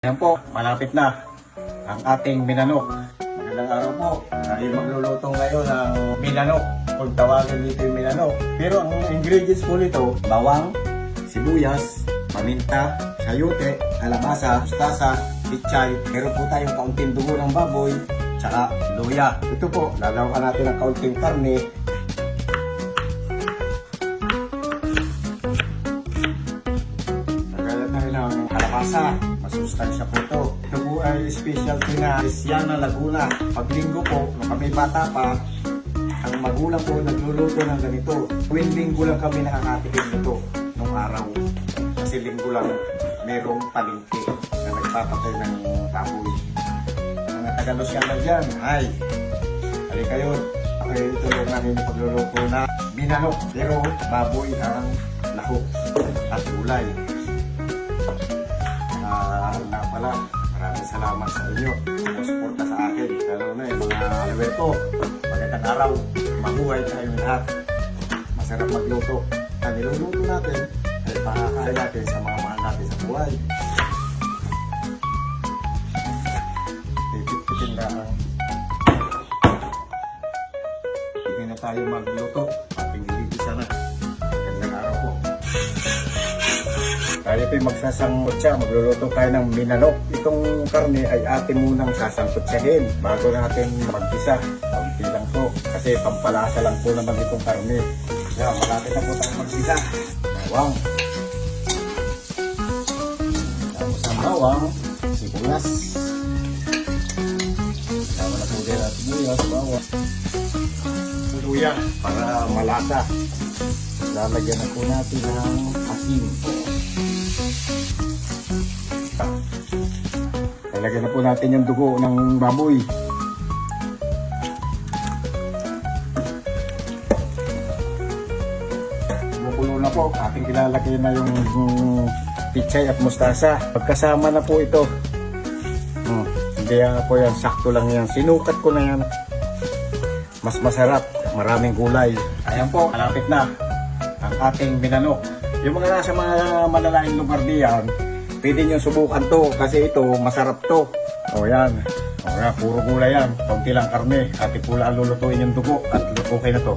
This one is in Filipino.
Ayan po, malapit na ang ating minanok. Magandang araw po. Tayo magluluto ngayon ng minanok. Kung tawagin dito yung minanok. Pero ang ingredients po nito, bawang, sibuyas, paminta, sayote, kalabasa, mustasa, pichay. Meron po tayong kaunting dugo ng baboy, tsaka luya. Ito po, lalawan natin ng kaunting karne. Nagala tayo ng kalabasa. Masustansya po ito. Ito po ay specialty na Luciana, Laguna. Pag linggo po, nung kami bata pa, ang magulang po nagluluto ng ganito. Tuwing linggo lang kami nakakatikim nito nung araw. Kasi linggo lang merong palengke na nagpapatay ng baboy. Mga taga Luciana dyan, hi! Hali kayo, ako yung tulong namin yung pagluluto na binanok. Pero baboy ang lahok at gulay. Na pala, maraming salamat sa inyo. Sumusuporta sa akin. Lalo na yung mga alawet ko. Magandang araw. Mabuhay tayong lahat. Masarap magluto. Ang niluluto natin ay pakakain natin sa mga mahal natin sa buhay. Pipit-pitin na ang hindi na tayo magluto. Ating iligisa na. Magandang araw po. Tayo po'y magsasangkot siya, magluluto tayo ng minanok. Itong karne ay atin munang sasangkotsahin bago natin magpisa. Kaunti lang po, kasi pampalasa lang po naman itong karne. Kaya malapit na po tayo magpisa. Bawang. Tapos ang bawang, sibuyas. Tama na po din ang sibuyas, bawang. Luya para malasa. Lalagyan na po natin ng asin. Lalagyan na po natin yung dugo ng baboy. Bumukulo na po. Ating ilalagay na yung pichay at mustasa. Pagkasama na po ito. Hindi po yan. Sakto lang yan. Sinukat ko na yan. Mas masarap. Maraming gulay. Ayan po. Malapit na ang ating binanok. Yung mga nasa mga malalaking lugar diyan, pwede nyo subukan to kasi ito masarap to. O yan. O yan, puro gulay yan. Kaunti lang karne. At ipula ang lulutuin yung dugo at okay na to.